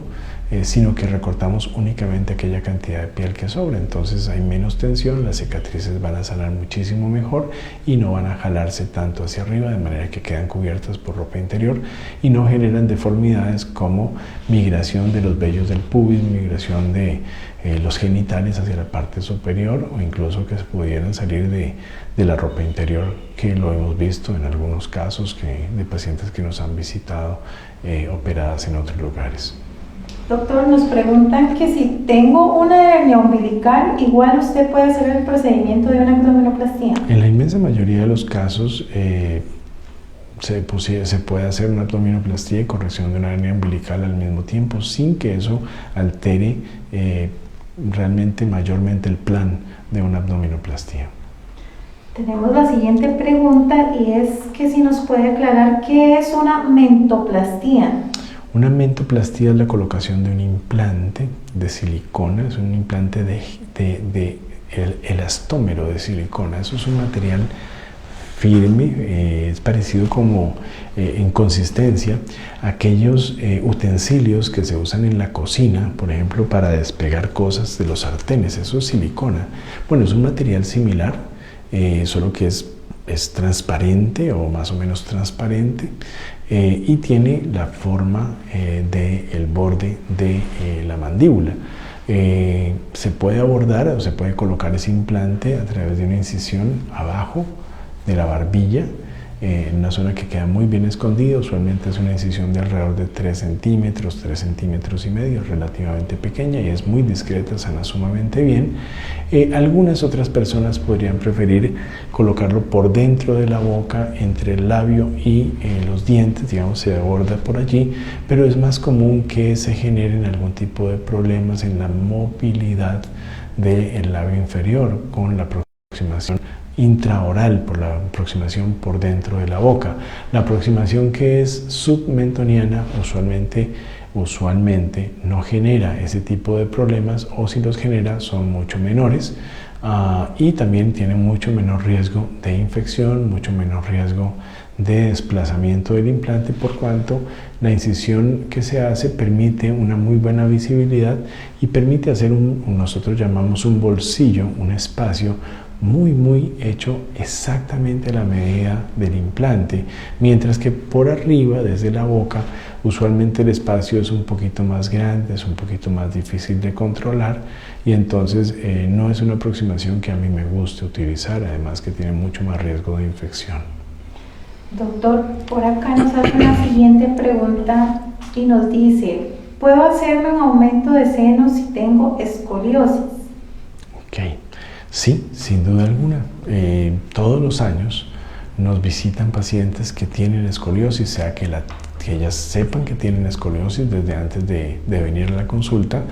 sino que recortamos únicamente aquella cantidad de piel que sobra. Entonces hay menos tensión, las cicatrices van a sanar muchísimo mejor y no van a jalarse tanto hacia arriba, de manera que quedan cubiertas por ropa interior y no generan deformidades como migración de los vellos del pubis, migración de los genitales hacia la parte superior, o incluso que se pudieran salir de la ropa interior, que lo hemos visto en algunos casos de pacientes que nos han visitado operadas en otros lugares. Doctor, nos preguntan que si tengo una hernia umbilical, igual usted puede hacer el procedimiento de una abdominoplastía. En la inmensa mayoría de los casos se puede hacer una abdominoplastía y corrección de una hernia umbilical al mismo tiempo, sin que eso altere realmente mayormente el plan de una abdominoplastía. Tenemos la siguiente pregunta y es que si nos puede aclarar qué es una mentoplastía. Una mentoplastía es la colocación de un implante de silicona, es un implante de elastómero de silicona. Eso es un material firme, es parecido como en consistencia a aquellos utensilios que se usan en la cocina, por ejemplo, para despegar cosas de los sartenes. Eso es silicona. Bueno, es un material similar, solo que es transparente o más o menos transparente, y tiene la forma del borde de la mandíbula. Se puede abordar o se puede colocar ese implante a través de una incisión abajo de la barbilla, en una zona que queda muy bien escondida. Usualmente es una incisión de alrededor de 3 centímetros, 3 centímetros y medio, relativamente pequeña y es muy discreta, sana sumamente bien. Algunas otras personas podrían preferir colocarlo por dentro de la boca, entre el labio y los dientes, digamos, se aborda por allí, pero es más común que se generen algún tipo de problemas en la movilidad del labio inferior con la aproximación intraoral, por la aproximación por dentro de la boca. La aproximación que es submentoniana usualmente no genera ese tipo de problemas, o si los genera son mucho menores, y también tiene mucho menor riesgo de infección, mucho menor riesgo de desplazamiento del implante, por cuanto la incisión que se hace permite una muy buena visibilidad y permite hacer nosotros llamamos un bolsillo, un espacio muy hecho exactamente a la medida del implante, mientras que por arriba, desde la boca, Usualmente el espacio es un poquito más grande, es un poquito más difícil de controlar y entonces no es una aproximación que a mí me guste utilizar, además que tiene mucho más riesgo de infección. Doctor, por acá nos hace una siguiente pregunta y nos dice, ¿puedo hacerme un aumento de senos si tengo escoliosis? Ok, sí, sin duda alguna. Todos los años nos visitan pacientes que tienen escoliosis, sea que ellas sepan que tienen escoliosis desde antes de venir a la consulta,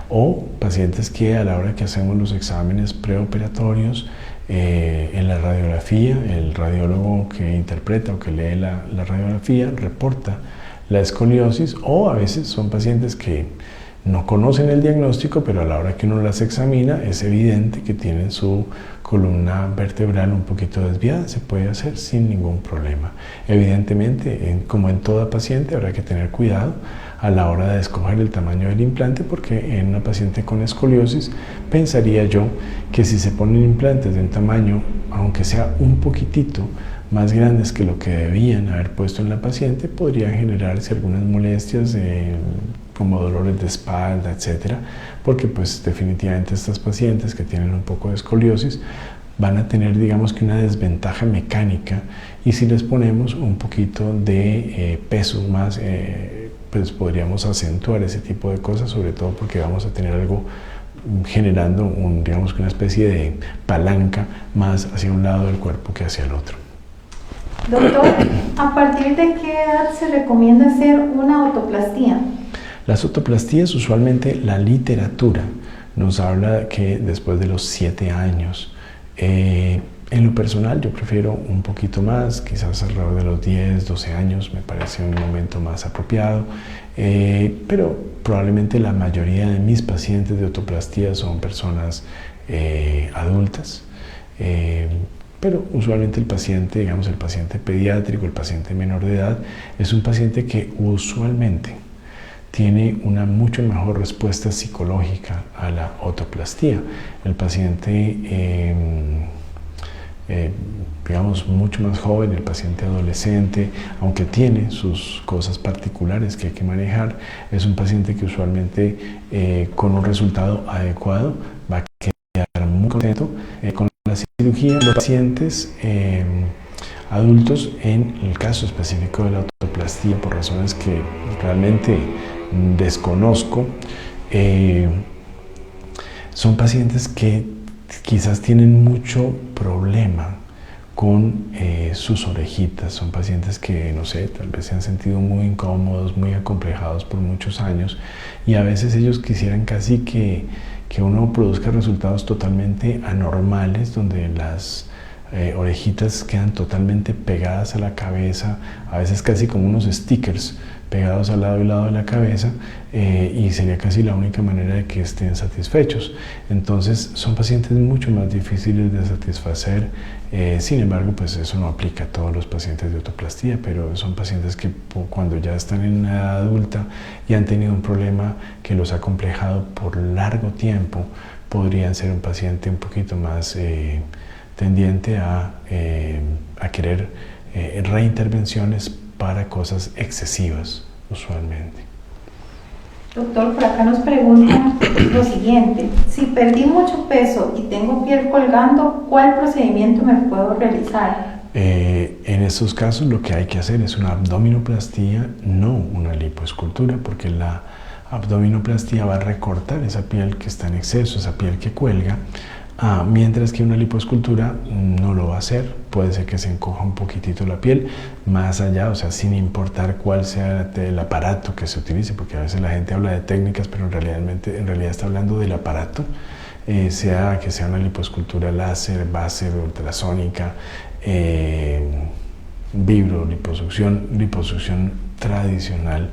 o pacientes que a la hora que hacemos los exámenes preoperatorios, en la radiografía, el radiólogo que interpreta o que lee la radiografía reporta la escoliosis, o a veces son pacientes que no conocen el diagnóstico, pero a la hora que uno las examina es evidente que tienen su columna vertebral un poquito desviada. Se puede hacer sin ningún problema. Evidentemente, como en toda paciente, habrá que tener cuidado a la hora de escoger el tamaño del implante, porque en una paciente con escoliosis pensaría yo que si se ponen implantes de un tamaño, aunque sea un poquitito más grandes que lo que debían haber puesto en la paciente, podrían generarse algunas molestias como dolores de espalda, etcétera, porque pues definitivamente estas pacientes que tienen un poco de escoliosis van a tener, digamos que, una desventaja mecánica, y si les ponemos un poquito de peso más, pues podríamos acentuar ese tipo de cosas, sobre todo porque vamos a tener algo generando digamos que una especie de palanca más hacia un lado del cuerpo que hacia el otro. Doctor, ¿a partir de qué edad se recomienda hacer una otoplastía? Las otoplastías, usualmente la literatura nos habla que después de los 7 años. En lo personal yo prefiero un poquito más, quizás alrededor de los 10, 12 años me parece un momento más apropiado, pero probablemente la mayoría de mis pacientes de otoplastía son personas adultas. Pero usualmente el paciente, digamos el paciente pediátrico, el paciente menor de edad, es un paciente que usualmente tiene una mucho mejor respuesta psicológica a la otoplastía. El paciente, digamos, mucho más joven, el paciente adolescente, aunque tiene sus cosas particulares que hay que manejar, es un paciente que usualmente con un resultado adecuado va a quedar muy contento con la cirugía. Los pacientes adultos, en el caso específico de la otoplastía, por razones que realmente desconozco, son pacientes que quizás tienen mucho problema con sus orejitas. Son pacientes que, no sé, tal vez se han sentido muy incómodos, muy acomplejados por muchos años, y a veces ellos quisieran casi que uno produzca resultados totalmente anormales, donde las orejitas quedan totalmente pegadas a la cabeza, a veces casi como unos stickers pegados al lado y lado de la cabeza, y sería casi la única manera de que estén satisfechos. Entonces son pacientes mucho más difíciles de satisfacer. Sin embargo, pues eso no aplica a todos los pacientes de otoplastía, pero son pacientes que cuando ya están en una edad adulta y han tenido un problema que los ha complejado por largo tiempo, podrían ser un paciente un poquito más tendiente a querer reintervenciones para cosas excesivas, usualmente. Doctor, por acá nos preguntan lo siguiente: si perdí mucho peso y tengo piel colgando, ¿cuál procedimiento me puedo realizar? En estos casos lo que hay que hacer es una abdominoplastía, no una lipoescultura, porque la abdominoplastía va a recortar esa piel que está en exceso, esa piel que cuelga, mientras que una lipoescultura no lo va a hacer. Puede ser que se encoja un poquitito la piel, más allá, o sea, sin importar cuál sea el aparato que se utilice, porque a veces la gente habla de técnicas, pero en realidad está hablando del aparato, sea que sea una lipoescultura láser, ultrasónica, liposucción tradicional.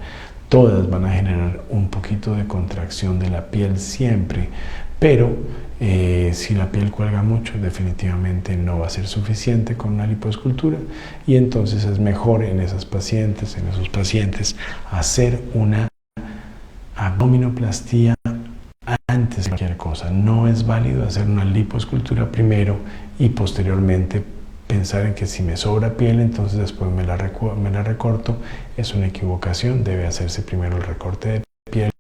Todas van a generar un poquito de contracción de la piel siempre, pero si la piel cuelga mucho, definitivamente no va a ser suficiente con una lipoescultura, y entonces es mejor en esos pacientes hacer una abdominoplastía antes de cualquier cosa. No es válido hacer una lipoescultura primero y posteriormente pensar en que si me sobra piel, entonces después me la recorto, es una equivocación. Debe hacerse primero el recorte de piel,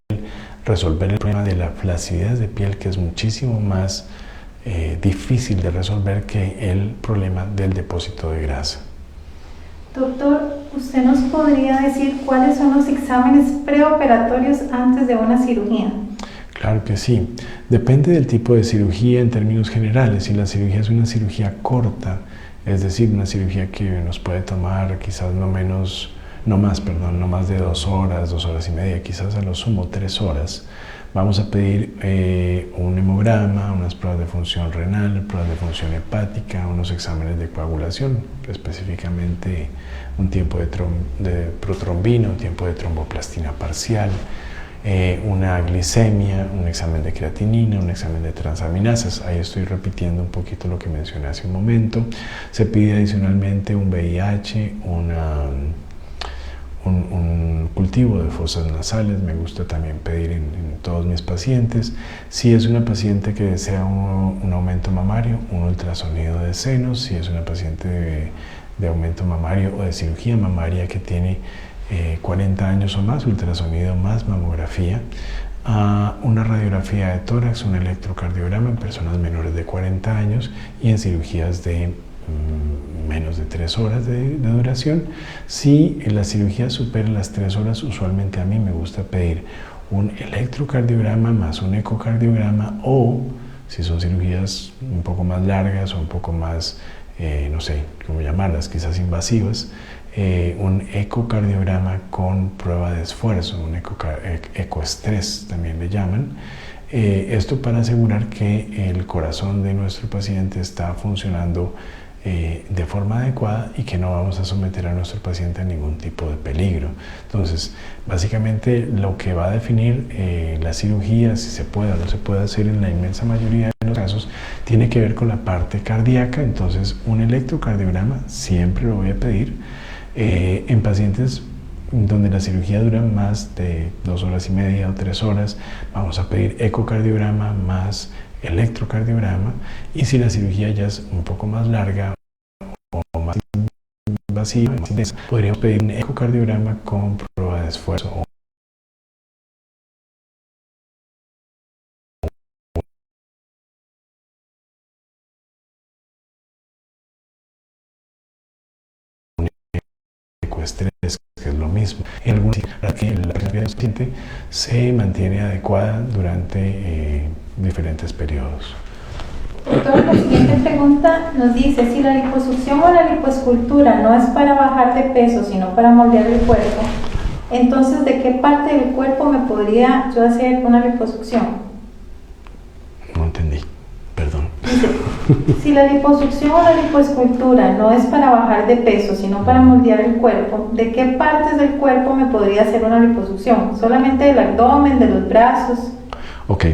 resolver el problema de la flacidez de piel, que es muchísimo más difícil de resolver que el problema del depósito de grasa. Doctor, ¿usted nos podría decir cuáles son los exámenes preoperatorios antes de una cirugía? Claro que sí. Depende del tipo de cirugía en términos generales. Si la cirugía es una cirugía corta, es decir, una cirugía que nos puede tomar quizás no más de 2 horas, 2 horas y media, quizás a lo sumo 3 horas, vamos a pedir un hemograma, unas pruebas de función renal, pruebas de función hepática, unos exámenes de coagulación, específicamente un tiempo de protrombina, un tiempo de tromboplastina parcial, una glicemia, un examen de creatinina, un examen de transaminasas. Ahí estoy repitiendo un poquito lo que mencioné hace un momento. Se pide adicionalmente un VIH, un cultivo de fosas nasales. Me gusta también pedir en todos mis pacientes. Si es una paciente que desea un aumento mamario, un ultrasonido de senos. Si es una paciente de aumento mamario o de cirugía mamaria que tiene 40 años o más, ultrasonido más mamografía, una radiografía de tórax, un electrocardiograma en personas menores de 40 años y en cirugías de menos de 3 horas de duración. Si la cirugía supera las 3 horas, usualmente a mí me gusta pedir un electrocardiograma más un ecocardiograma, o si son cirugías un poco más largas o un poco más, no sé cómo llamarlas, quizás invasivas, un ecocardiograma con prueba de esfuerzo, un ecoestrés también le llaman. Esto para asegurar que el corazón de nuestro paciente está funcionando de forma adecuada y que no vamos a someter a nuestro paciente a ningún tipo de peligro. Entonces, básicamente lo que va a definir la cirugía, si se puede o no se puede hacer en la inmensa mayoría de los casos, tiene que ver con la parte cardíaca. Entonces, un electrocardiograma siempre lo voy a pedir. En pacientes donde la cirugía dura más de 2 horas y media o 3 horas, vamos a pedir ecocardiograma más electrocardiograma. Y si la cirugía ya es un poco más larga o más invasiva, más intensa, podríamos pedir un ecocardiograma con prueba de esfuerzo o un ecoestrés, que es lo mismo. En algunos para que la presión del paciente se mantiene adecuada durante diferentes periodos. Doctor, la siguiente pregunta nos dice: si la liposucción o la lipoescultura no es para bajar de peso, sino para moldear el cuerpo, entonces, ¿de qué parte del cuerpo me podría yo hacer una liposucción? No entendí, perdón. Dice, si la liposucción o la lipoescultura no es para bajar de peso, sino para moldear el cuerpo, ¿de qué partes del cuerpo me podría hacer una liposucción? ¿Solamente del abdomen, de los brazos? Ok,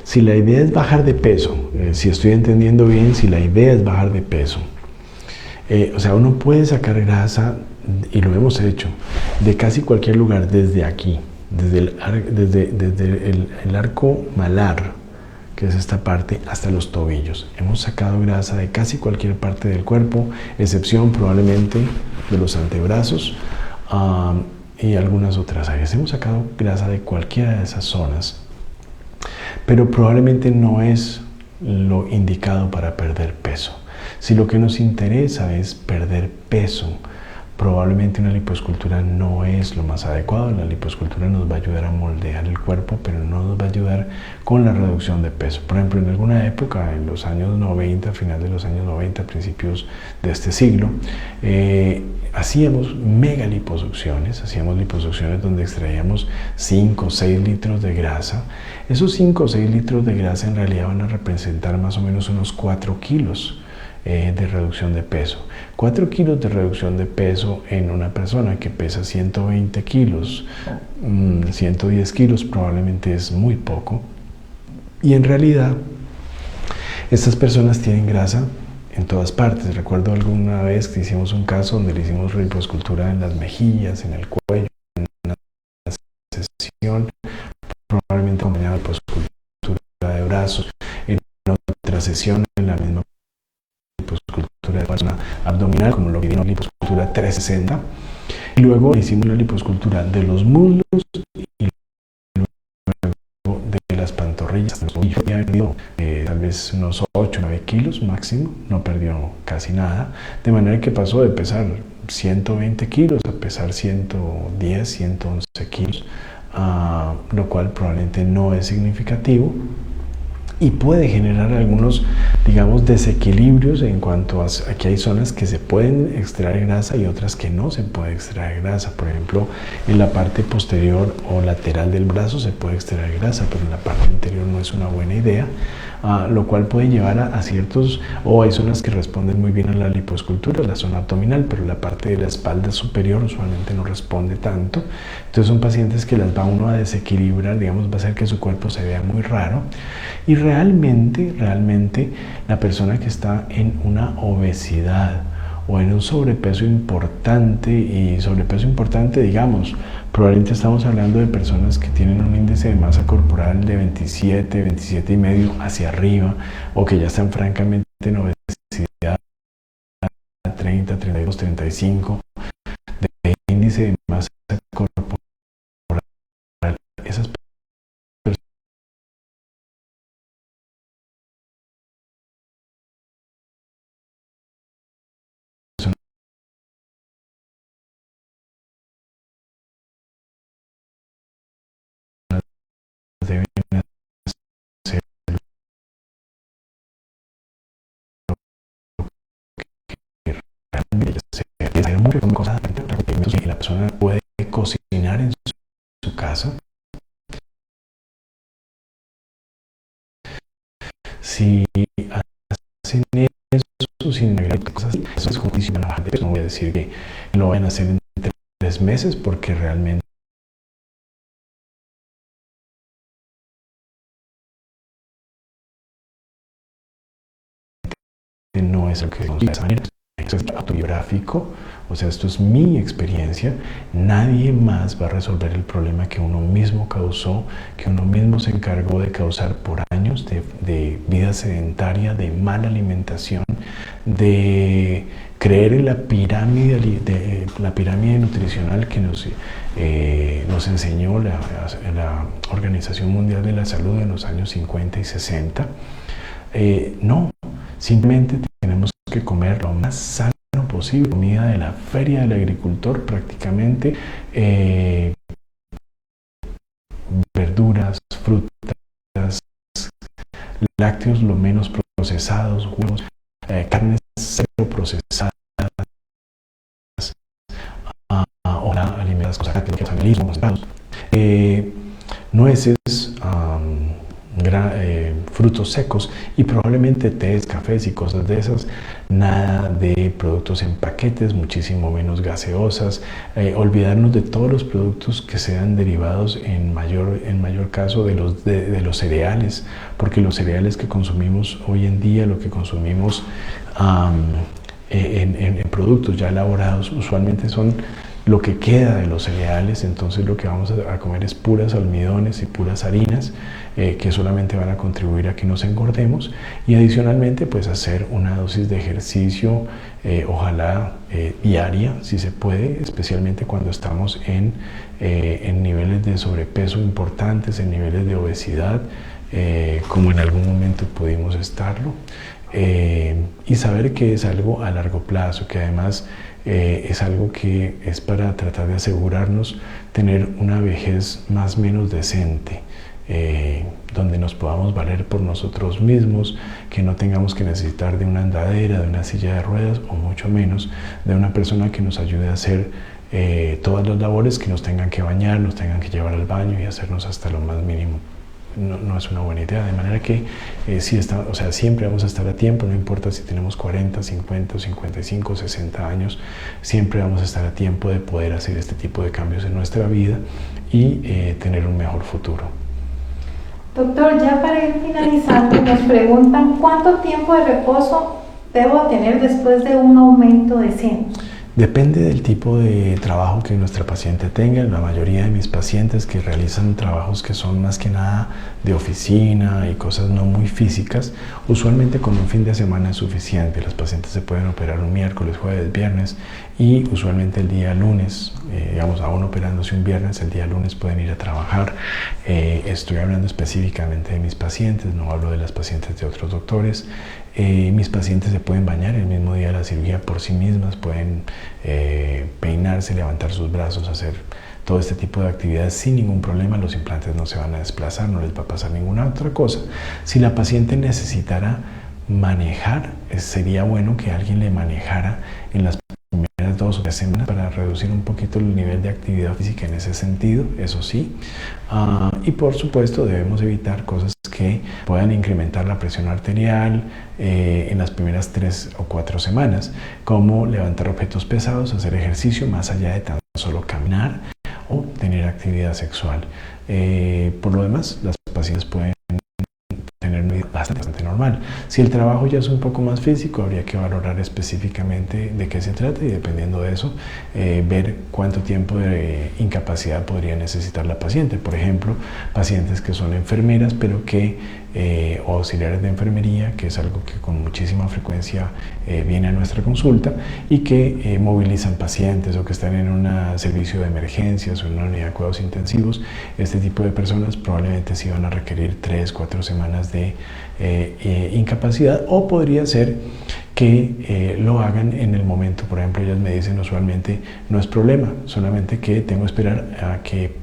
si la idea es bajar de peso, si estoy entendiendo bien, si la idea es bajar de peso, o sea, uno puede sacar grasa, y lo hemos hecho, de casi cualquier lugar, desde aquí, desde el arco malar, que es esta parte, hasta los tobillos. Hemos sacado grasa de casi cualquier parte del cuerpo, excepción probablemente de los antebrazos y algunas otras áreas. Hemos sacado grasa de cualquiera de esas zonas, pero probablemente no es lo indicado para perder peso. Si lo que nos interesa es perder peso, probablemente una lipoescultura no es lo más adecuado. La lipoescultura nos va a ayudar a moldear el cuerpo, pero no nos va a ayudar con la reducción de peso. Por ejemplo, en alguna época, en los años 90, final de los años 90, principios de este siglo, hacíamos megaliposucciones, hacíamos liposucciones donde extraíamos 5 o 6 litros de grasa. Esos 5 o 6 litros de grasa en realidad van a representar más o menos unos 4 kilos de reducción de peso. 4 kilos de reducción de peso en una persona que pesa 120 kilos, 110 kilos probablemente es muy poco. Y en realidad, estas personas tienen grasa en todas partes. Recuerdo alguna vez que hicimos un caso donde le hicimos lipoescultura en las mejillas, en el cuello, en una sesión, probablemente acompañada de lipoescultura de brazos, en otra sesión en la misma lipoescultura de persona abdominal, como lo que vimos en la liposcultura 360. Y luego hicimos la liposcultura de los muslos y luego de las pantorrillas. Y yo había perdido tal vez unos 8 o 9 kilos máximo, no perdió casi nada, de manera que pasó de pesar 120 kilos a pesar 110, 111 kilos, lo cual probablemente no es significativo y puede generar algunos, digamos, desequilibrios en cuanto a que hay zonas que se pueden extraer grasa y otras que no se puede extraer grasa. Por ejemplo, en la parte posterior o lateral del brazo se puede extraer grasa, pero en la parte interior no es una buena idea, lo cual puede llevar a ciertos, o hay zonas que responden muy bien a la liposcultura, la zona abdominal, pero la parte de la espalda superior usualmente no responde tanto. Entonces son pacientes que las va uno a desequilibrar, digamos, va a hacer que su cuerpo se vea muy raro. Y realmente la persona que está en una obesidad o en un sobrepeso importante, y sobrepeso importante, digamos, probablemente estamos hablando de personas que tienen un índice de masa corporal de 27, 27 y medio hacia arriba, o que ya están francamente en obesidad 30, 32, 35, de índice de masa corporal. Esas deben hacer muchas cosas y la persona puede cocinar en su casa. Si hacen eso sin agregar cosas, eso es condicionar a la gente. No voy a decir que lo van a hacer en 3 meses, porque realmente no es lo que de esa manera. Esto es autobiográfico, o sea, esto es mi experiencia. Nadie más va a resolver el problema que uno mismo causó, que uno mismo se encargó de causar por años de vida sedentaria, de mala alimentación, de creer en la pirámide nutricional que nos enseñó la Organización Mundial de la Salud en los años 50 y 60. No, simplemente tenemos que comer lo más sano posible, comida de la feria del agricultor prácticamente, verduras, frutas, lácteos lo menos procesados, huevos, carnes cero procesadas, o alimentos concentrados, nueces, frutos secos y probablemente tés, cafés y cosas de esas. Nada de productos en paquetes, muchísimo menos gaseosas. Olvidarnos de todos los productos que sean derivados en mayor caso de los cereales, porque los cereales que consumimos hoy en día, lo que consumimos en productos ya elaborados, usualmente son lo que queda de los cereales. Entonces lo que vamos a comer es puras almidones y puras harinas, que solamente van a contribuir a que nos engordemos, y adicionalmente pues hacer una dosis de ejercicio, ojalá diaria si se puede, especialmente cuando estamos en niveles de sobrepeso importantes, en niveles de obesidad, como en algún momento pudimos estarlo, y saber que es algo a largo plazo, que además es algo que es para tratar de asegurarnos tener una vejez más o menos decente, donde nos podamos valer por nosotros mismos, que no tengamos que necesitar de una andadera, de una silla de ruedas, o mucho menos de una persona que nos ayude a hacer todas las labores, que nos tengan que bañar, nos tengan que llevar al baño y hacernos hasta lo más mínimo. No es una buena idea, de manera que siempre vamos a estar a tiempo, no importa si tenemos 40, 50, 55, 60 años, siempre vamos a estar a tiempo de poder hacer este tipo de cambios en nuestra vida y tener un mejor futuro. Doctor, ya para ir finalizando, nos preguntan ¿cuánto tiempo de reposo debo tener después de un aumento de senos? Depende del tipo de trabajo que nuestra paciente tenga. La mayoría de mis pacientes que realizan trabajos que son más que nada de oficina y cosas no muy físicas, usualmente con un fin de semana es suficiente. Las pacientes se pueden operar un miércoles, jueves, viernes y usualmente el día lunes, digamos, aún operándose un viernes, el día lunes pueden ir a trabajar. Estoy hablando específicamente de mis pacientes, no hablo de las pacientes de otros doctores. Mis pacientes se pueden bañar el mismo día de la cirugía por sí mismas, pueden peinarse, levantar sus brazos, hacer todo este tipo de actividades sin ningún problema. Los implantes no se van a desplazar, no les va a pasar ninguna otra cosa. Si la paciente necesitara manejar, sería bueno que alguien le manejara en las primeras 2 o 3 semanas para reducir un poquito el nivel de actividad física en ese sentido, eso sí. Y por supuesto debemos evitar cosas que puedan incrementar la presión arterial en las primeras 3 o 4 semanas, como levantar objetos pesados, hacer ejercicio más allá de tan solo caminar o tener actividad sexual. Por lo demás, las pacientes pueden tener una vida bastante normal. Si el trabajo ya es un poco más físico, habría que valorar específicamente de qué se trata y dependiendo de eso, ver cuánto tiempo de incapacidad podría necesitar la paciente. Por ejemplo, pacientes que son enfermeras, pero que o auxiliares de enfermería, que es algo que con muchísima frecuencia viene a nuestra consulta y que movilizan pacientes o que están en un servicio de emergencias o en una unidad de cuidados intensivos. Este tipo de personas probablemente sí van a requerir 3 o 4 semanas de incapacidad, o podría ser que lo hagan en el momento. Por ejemplo, ellas me dicen usualmente no es problema, solamente que tengo que esperar a que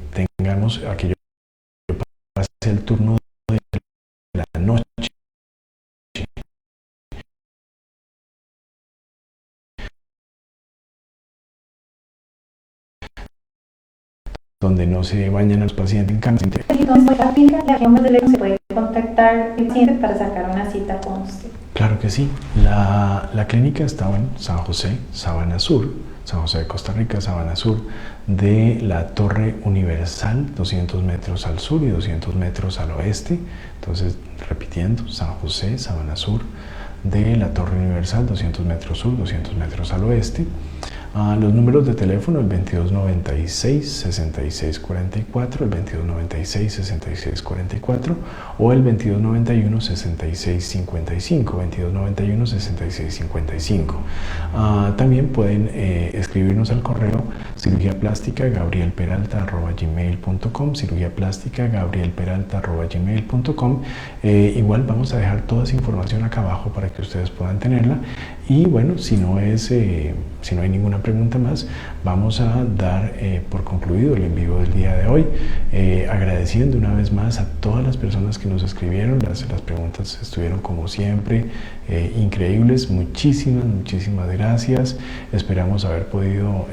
yo pase el turno de la noche, donde no se bañan a los pacientes en cama. Entonces, la clínica de Región Brasileña se puede contactar el paciente para sacar una cita con usted. Claro que sí. La clínica estaba en San José, Sabana Sur, San José de Costa Rica, Sabana Sur, de la Torre Universal, 200 metros al sur y 200 metros al oeste. Entonces, repitiendo, San José, Sabana Sur, de la Torre Universal, 200 metros sur, 200 metros al oeste. Los números de teléfono, el 2296-6644, el 2296-6644 o el 2291-6655, 2291-6655. También pueden escribirnos al correo cirugiaplástica@gabrielperalta@gmail.com, cirugiaplástica@gabrielperalta@gmail.com. Igual vamos a dejar toda esa información acá abajo para que ustedes puedan tenerla. Y bueno, si no hay ninguna pregunta más, vamos a dar por concluido el en vivo del día de hoy, agradeciendo una vez más a todas las personas que nos escribieron. Las preguntas estuvieron como siempre increíbles. Muchísimas gracias. Esperamos haber podido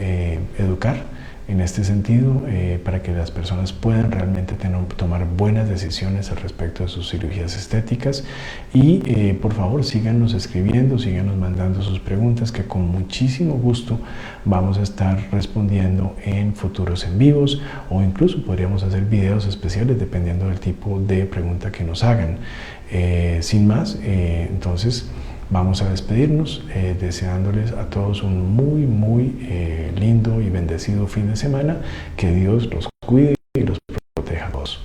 educar en este sentido para que las personas puedan realmente tomar buenas decisiones al respecto de sus cirugías estéticas. Y por favor síganos escribiendo, síganos mandando sus preguntas, que con muchísimo gusto vamos a estar respondiendo en futuros en vivos, o incluso podríamos hacer videos especiales dependiendo del tipo de pregunta que nos hagan. Sin más, entonces vamos a despedirnos deseándoles a todos un muy lindo y bendecido fin de semana. Que Dios los cuide y los proteja a todos.